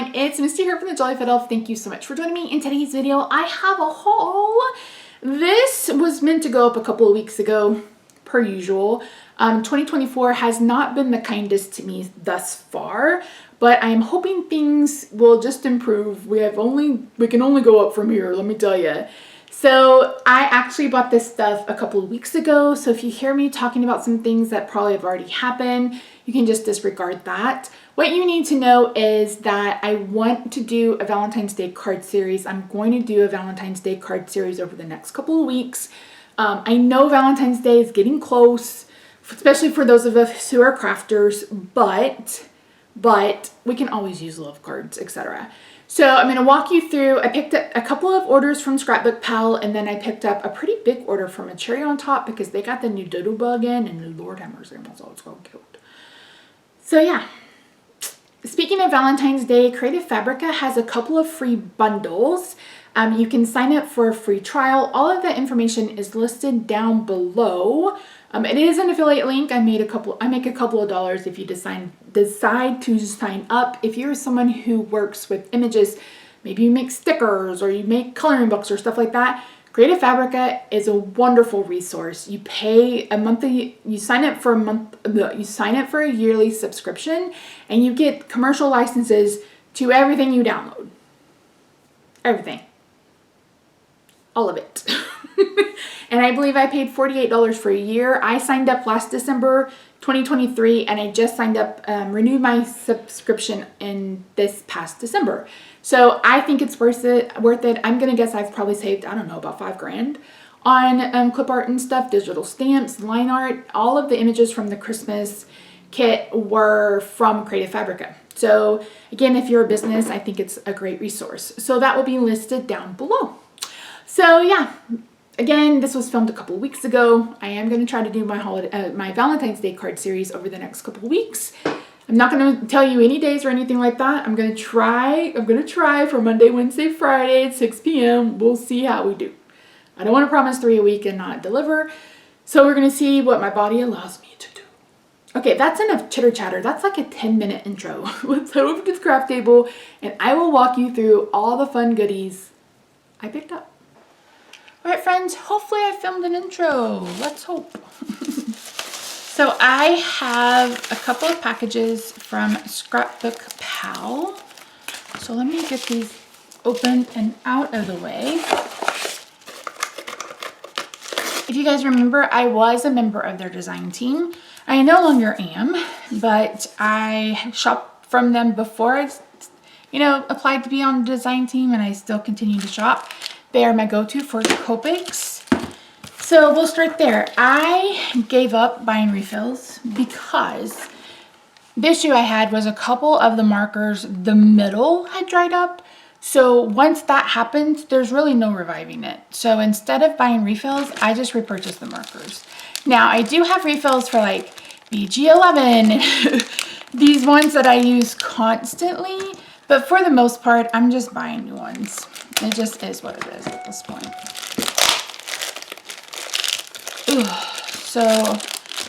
sunshine, it's Misty here from TheJollyFatElf. Thank you so much for joining me in today's video. I have a haul. This was meant to go up a couple of weeks ago, per usual. 2024 has not been the kindest to me thus far, but I am hoping things will just improve. We can only go up from here, let me tell you. So I actually bought this stuff a couple of weeks ago. So if you hear me talking about some things that probably have already happened, you can just disregard that. What you need to know is that I want to do a Valentine's Day card series. I'm going to do a Valentine's Day card series over the next couple of weeks. I know Valentine's Day is getting close, especially for those of us who are crafters, but we can always use love cards, etc. So I'm going to walk you through. I picked up a couple of orders from Scrapbook Pal, and then I picked up a pretty big order from a Cherry on Top because they got the new dodo bug in, and Lord have mercy, so it's so cute. So yeah, speaking of Valentine's Day, Creative Fabrica has a couple of free bundles. You can sign up for a free trial. All of that information is listed down below. It is an affiliate link. I make a couple of dollars if you decide to sign up. If you're someone who works with images, maybe you make stickers or you make coloring books or stuff like that, Creative Fabrica is a wonderful resource. You pay a monthly, you sign up for a yearly subscription, and you get commercial licenses to everything you download. Everything. All of it. And I believe I paid $48 for a year. I signed up last December 2023, and I just signed up, renewed my subscription in this past December. So I think it's worth it. I'm going to guess I've probably saved, I don't know, about $5,000 on clip art and stuff, digital stamps, line art. All of the images from the Christmas kit were from Creative Fabrica. So again, if you're a business, I think it's a great resource. So that will be listed down below. So yeah, again, this was filmed a couple of weeks ago. I am going to try to do my Valentine's Day card series over the next couple of weeks. I'm not going to tell you any days or anything like that. I'm going to try for Monday, Wednesday, Friday at 6 p.m. We'll see how we do. I don't want to promise 3 a week and not deliver. So we're going to see what my body allows me to do. Okay, that's enough chitter chatter. That's like a 10-minute intro. Let's head over to the craft table and I will walk you through all the fun goodies I picked up. All right, friends, hopefully I filmed an intro. Let's hope. So I have a couple of packages from Scrapbook Pal. So let me get these open and out of the way. If you guys remember, I was a member of their design team. I no longer am, but I shopped from them before I, applied to be on the design team, and I still continue to shop. They are my go-to for Copics. So we'll start there. I gave up buying refills because the issue I had was a couple of the markers, the middle had dried up. So once that happened, there's really no reviving it. So instead of buying refills, I just repurchased the markers. Now I do have refills for like the G11, these ones that I use constantly, but for the most part, I'm just buying new ones. It just is what it is at this point. Ooh, so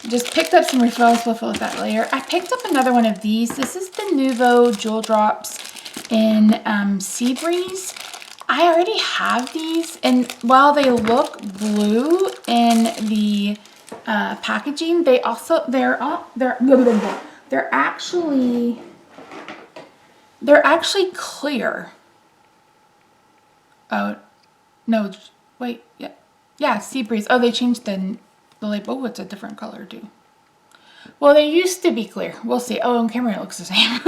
just picked up some refills. We'll fill with that later. I picked up another one of these. This is the Nuvo Jewel Drops in Sea Breeze. I already have these, and while they look blue in the packaging, they're actually clear. Oh, no, wait, yeah, Sea Breeze. Oh, they changed the label. Oh, it's a different color too. Well, they used to be clear. We'll see. Oh, on camera it looks the same.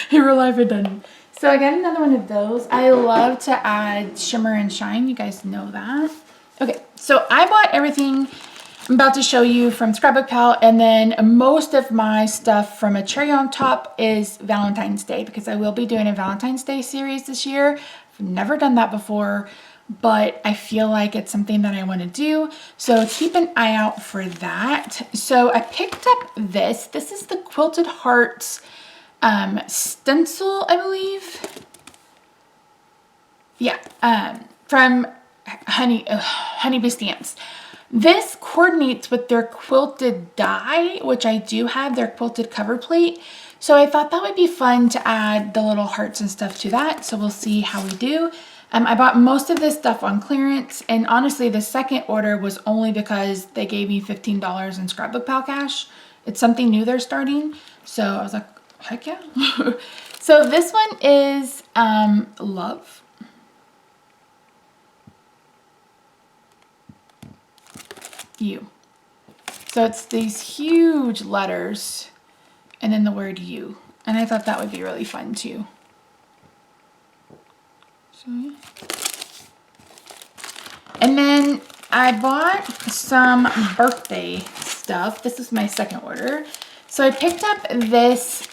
In real life it doesn't. So I got another one of those. I love to add shimmer and shine. You guys know that. Okay, so I bought everything I'm about to show you from Scrapbook Pal, and then most of my stuff from a Cherry on Top is Valentine's Day, because I will be doing a Valentine's Day series this year. I've never done that before, but I feel like it's something that I want to do. So keep an eye out for that. So I picked up this. This is the Quilted Hearts stencil, I believe. Yeah, from Honeybee Stamps. This coordinates with their quilted die, which I do have, their quilted cover plate. So I thought that would be fun to add the little hearts and stuff to that. So we'll see how we do. I bought most of this stuff on clearance, and honestly the second order was only because they gave me $15 in Scrapbook Pal cash. It's something new they're starting, so I was like, heck yeah. So this one is love. You. So it's these huge letters and then the word you, and I thought that would be really fun too. So, and then I bought some birthday stuff. This is my second order. So I picked up this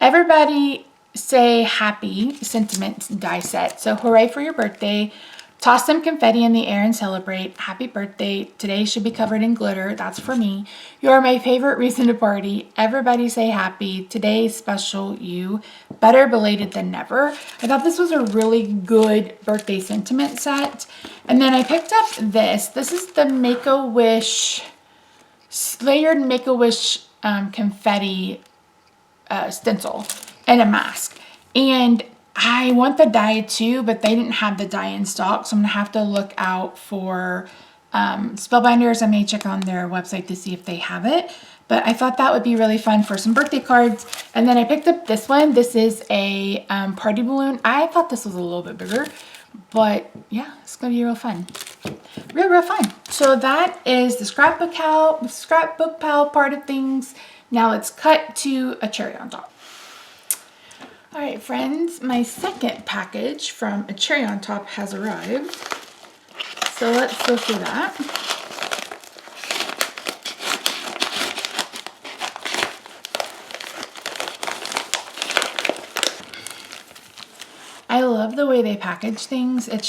Everybody Say Happy sentiment die set. So hooray for your birthday. Toss some confetti in the air and celebrate. Happy birthday. Today should be covered in glitter. That's for me. You're my favorite reason to party. Everybody say happy. Today's special you. Better belated than never. I thought this was a really good birthday sentiment set. And then I picked up this. This is the Make-A-Wish, layered Make-A-Wish confetti stencil and a mask. And I want the die too, but they didn't have the die in stock, so I'm gonna have to look out for Spellbinders. I may check on their website to see if they have it, but I thought that would be really fun for some birthday cards. And then I picked up this one. This is a party balloon. I thought this was a little bit bigger, but yeah, it's gonna be real fun. Real fun. So that is the Scrapbook Pal part of things. Now let's cut to a cherry on top. All right, friends, my second package from A Cherry on Top has arrived. So let's go through that. I love the way they package things. It's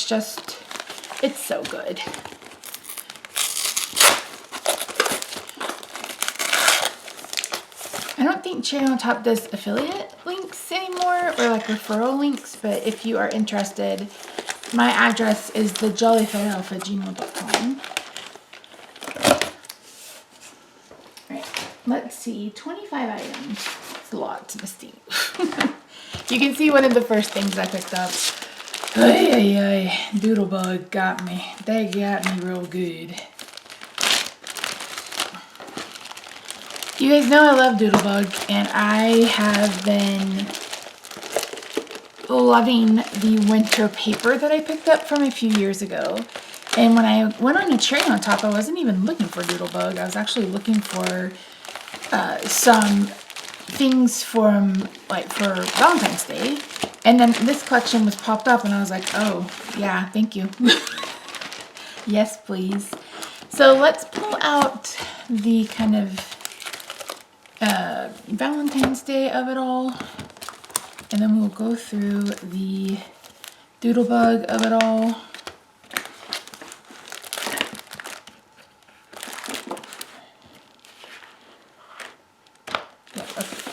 so good. I don't think Cherry on Top does affiliate links anymore, or like referral links, but if you are interested, my address is TheJollyFatElf@gmail.com. Alright, let's see, 25 items. It's a lot, Misty. You can see one of the first things I picked up. Doodlebug got me. They got me real good. You guys know I love Doodlebug, and I have been loving the winter paper that I picked up from a few years ago. And when I went on A Cherry on Top, I wasn't even looking for Doodlebug. I was actually looking for some things from, like, for Valentine's Day. And then this collection was popped up, and I was like, oh, yeah, thank you. Yes, please. So let's pull out the kind of Valentine's Day of it all, and then we'll go through the Doodlebug of it all. Yeah, okay.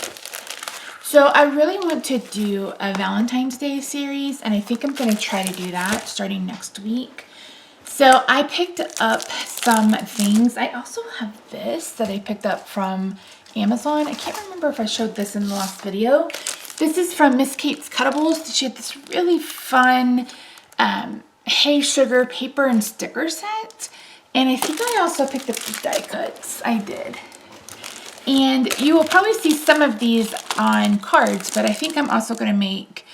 So I really want to do a Valentine's Day series, and I think I'm going to try to do that starting next week. So I picked up some things. I also have this that I picked up from Amazon. I can't remember if I showed this in the last video. This is from Miss Kate's Cuttables. She had this really fun Hey Sugar paper and sticker set. And I think I also picked up the die cuts. I did. And you will probably see some of these on cards, but I think I'm also going to make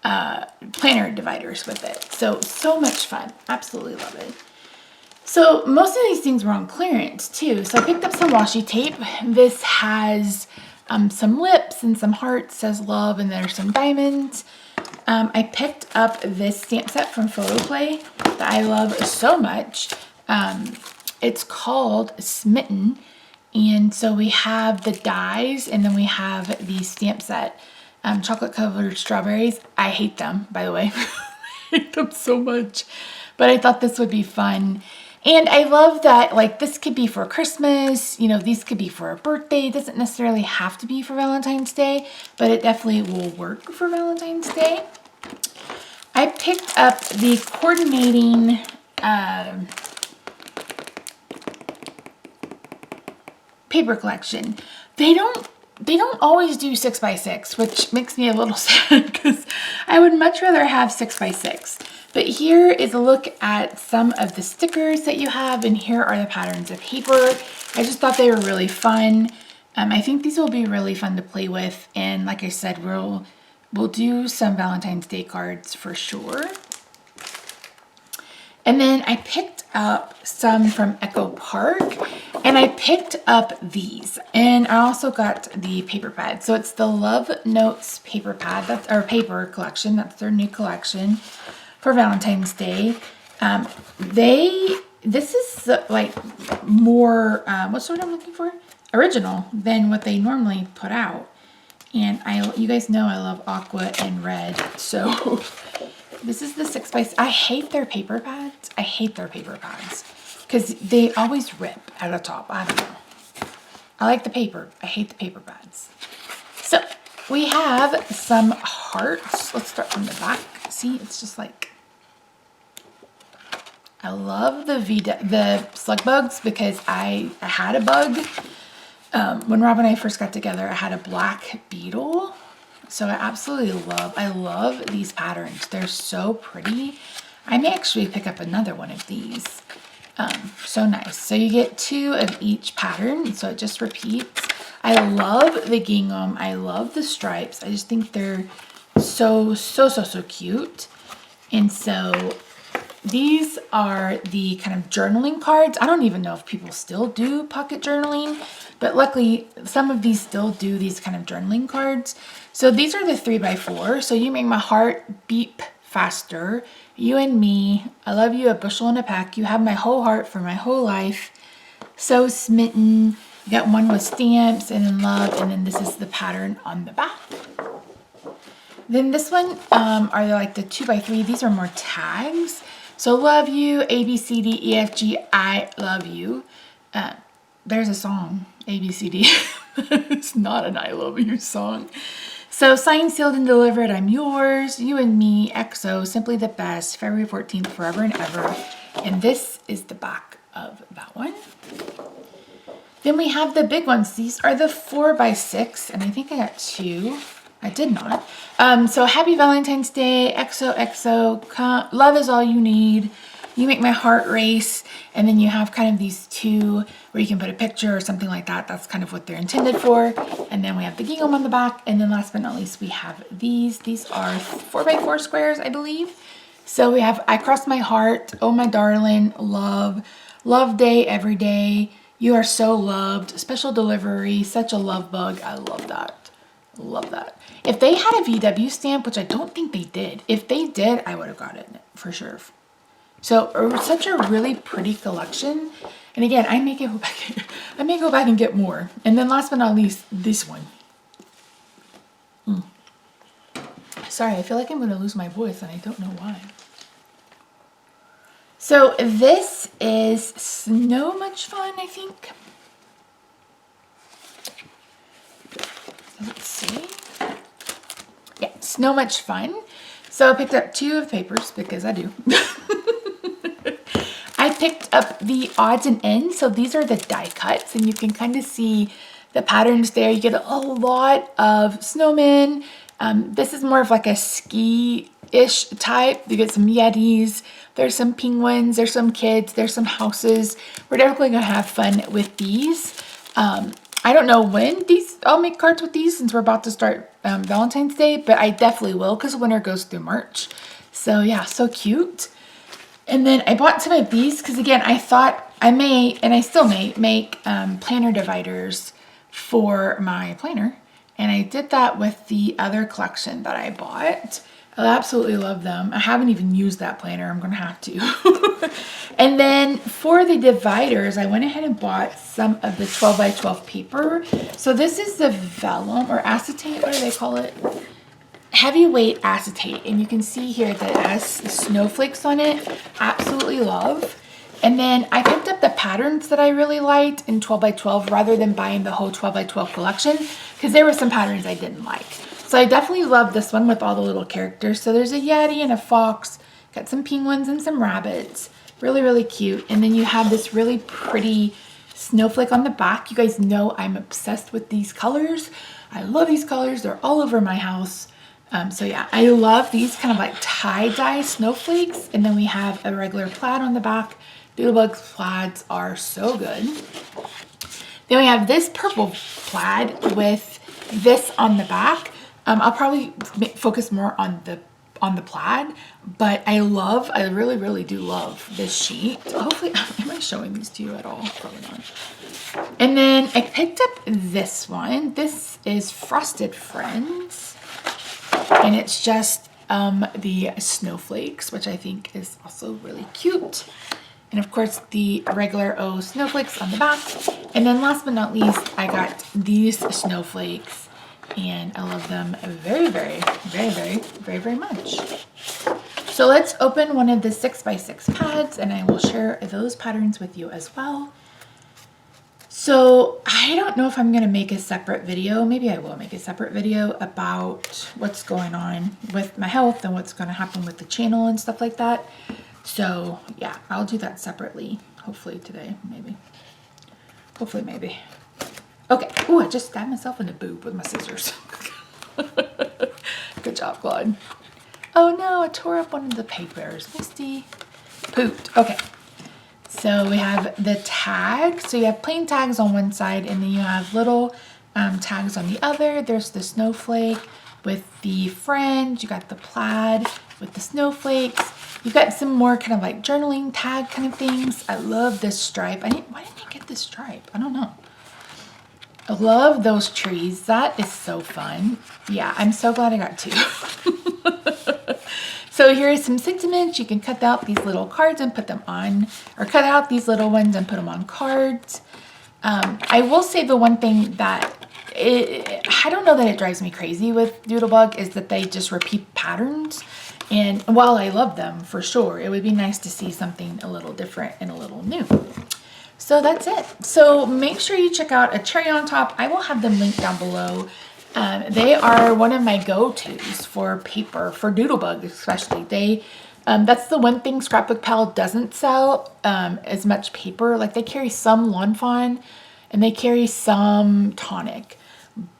planner dividers with it. So much fun. Absolutely love it. So most of these things were on clearance too. So I picked up some washi tape. This has some lips and some hearts, says love, and there's some diamonds. I picked up this stamp set from Photoplay that I love so much. It's called Smitten. And so we have the dies, and then we have the stamp set. Chocolate covered strawberries. I hate them, by the way. I hate them so much. But I thought this would be fun. And I love that, like, this could be for Christmas, you know, these could be for a birthday. It doesn't necessarily have to be for Valentine's Day, but it definitely will work for Valentine's Day. I picked up the coordinating paper collection They don't always do 6x6, which makes me a little sad because I would much rather have 6x6. But here is a look at some of the stickers that you have, and here are the patterns of paper. I just thought they were really fun. I think these will be really fun to play with, and like I said, we'll do some Valentine's Day cards for sure. And then I picked up some from Echo Park, and I picked up these, and I also got the paper pad. So it's the Love Notes paper pad, that's our paper collection. That's their new collection for Valentine's Day. This is like more, what's the word I'm looking for? Original than what they normally put out. And you guys know I love aqua and red, so this is the 6x6. I hate their paper pads. I hate their paper pads because they always rip at the top. I don't know. I like the paper. I hate the paper pads. So we have some hearts. Let's start from the back. See, it's just like, I love the slug bugs because I had a bug. When Rob and I first got together, I had a black beetle. So I love these patterns. They're so pretty. I may actually pick up another one of these. So nice. So you get 2 of each pattern, so it just repeats. I love the gingham. I love the stripes. I just think they're so cute. And so these are the kind of journaling cards. I don't even know if people still do pocket journaling, but luckily some of these still do these kind of journaling cards. So these are the 3x4. So you make my heart beat faster. You and me. I love you, a bushel and a peck. You have my whole heart for my whole life. So smitten. You got one with stamps and in love, and then this is the pattern on the back. Then this one are like the 2x3. These are more tags. So love you, A, B, C, D, E, F, G, I love you. There's a song, A, B, C, D. It's not an I love you song. So signed, sealed, and delivered, I'm yours, you and me, XO, simply the best, February 14th, forever and ever. And this is the back of that one. Then we have the big ones. These are the 4x6, and I think I got 2. I did not. So happy Valentine's Day, XOXO, love is all you need. You make my heart race. And then you have kind of these 2 where you can put a picture or something like that. That's kind of what they're intended for. And then we have the gingham on the back. And then last but not least, we have these. These are 4x4 squares, I believe. So we have I cross my heart, oh my darling, love day every day. You are so loved, special delivery, such a love bug. I love that. Love that. If they had a VW stamp, which I don't think they did, if they did, I would have got it for sure. So such a really pretty collection. And again, I may go back and get more. And then last but not least, this one. Sorry, I feel like I'm going to lose my voice and I don't know why. So this is So Much Fun, I think. Let's see. Yeah, So Much Fun. So I picked up 2 of the papers because I do. I picked up the odds and ends. So these are the die cuts, and you can kind of see the patterns there. You get a lot of snowmen. This is more of like a ski-ish type. You get some Yetis. There's some penguins. There's some kids. There's some houses. We're definitely going to have fun with these. I don't know when I'll make cards with these since we're about to start Valentine's Day, but I definitely will because winter goes through March. So yeah, so cute. And then I bought some of these because again, I thought I may, and I still may, make planner dividers for my planner. And I did that with the other collection that I bought. I absolutely love them. I haven't even used that planner. I'm going to have to. And then for the dividers, I went ahead and bought some of the 12x12 paper. So this is the vellum or acetate. What do they call it? Heavyweight acetate. And you can see here that it has snowflakes on it. Absolutely love. And then I picked up the patterns that I really liked in 12x12 rather than buying the whole 12x12 collection because there were some patterns I didn't like. So I definitely love this one with all the little characters. So there's a Yeti and a fox, got some penguins and some rabbits. Really, really cute. And then you have this really pretty snowflake on the back. You guys know I'm obsessed with these colors. I love these colors. They're all over my house. So yeah, I love these kind of like tie-dye snowflakes. And then we have a regular plaid on the back. Doodlebug plaids are so good. Then we have this purple plaid with this on the back. I'll probably focus more on the plaid, but I really, really do love this sheet. Hopefully, am I showing these to you at all? Probably not. And then I picked up this one. This is Frosted Friends, and it's just the snowflakes, which I think is also really cute. And of course, the regular snowflakes on the back. And then last but not least, I got these snowflakes, and I love them very, very, very, very, very, very much. So let's open one of the 6x6 pads, and I will share those patterns with you as well. So I don't know if I'm going to make a separate video. Maybe I will make a separate video about what's going on with my health and what's going to happen with the channel and stuff like that. So yeah, I'll do that separately. Hopefully today, maybe. Hopefully, maybe. Okay. Oh, I just stabbed myself in the boob with my scissors. Good job, Claude. Oh no, I tore up one of the papers. Misty pooped. Okay. So we have the tags. So you have plain tags on one side, and then you have little tags on the other. There's the snowflake with the fringe. You got the plaid with the snowflakes. You've got some more kind of like journaling tag kind of things. I love this stripe. Why didn't I get this stripe? I don't know. I love those trees. That is so fun. Yeah, I'm so glad I got two. So here is some sentiments. You can cut out these little cards and put them on, or cut out these little ones and put them on cards. I will say the one thing that I don't know that it drives me crazy with Doodlebug is that they just repeat patterns. And while I love them for sure, it would be nice to see something a little different and a little new. So that's it. So make sure you check out A Cherry on Top. I will have them linked down below. They are one of my go-tos for paper, for Doodlebug especially. That's the one thing Scrapbook Pal doesn't sell as much paper. Like they carry some Lawn Fawn and they carry some Tonic.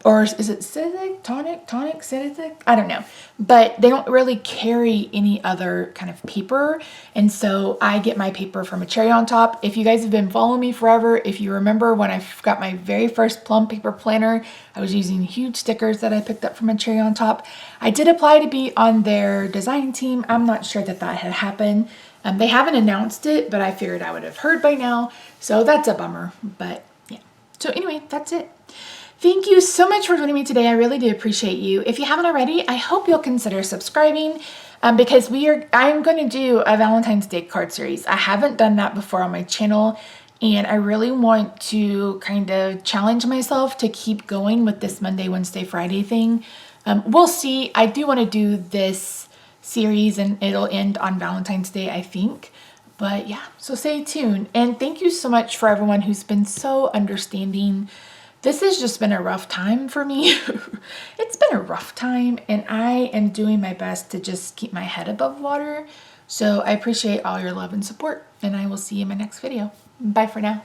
Or is it Civic? Tonic, Civic? I don't know. But they don't really carry any other kind of paper. And so I get my paper from A Cherry on Top. If you guys have been following me forever, if you remember when I got my very first plum paper planner, I was using huge stickers that I picked up from A Cherry on Top. I did apply to be on their design team. I'm not sure that had happened. They haven't announced it, but I figured I would have heard by now. So that's a bummer. But yeah. So anyway, that's it. Thank you so much for joining me today. I really do appreciate you. If you haven't already, I hope you'll consider subscribing because I'm going to do a Valentine's Day card series. I haven't done that before on my channel, and I really want to kind of challenge myself to keep going with this Monday, Wednesday, Friday thing. We'll see. I do want to do this series, and it'll end on Valentine's Day, I think. But yeah, so stay tuned. And thank you so much for everyone who's been so understanding. This has just been a rough time for me. It's been a rough time, and I am doing my best to just keep my head above water. So I appreciate all your love and support, and I will see you in my next video. Bye for now.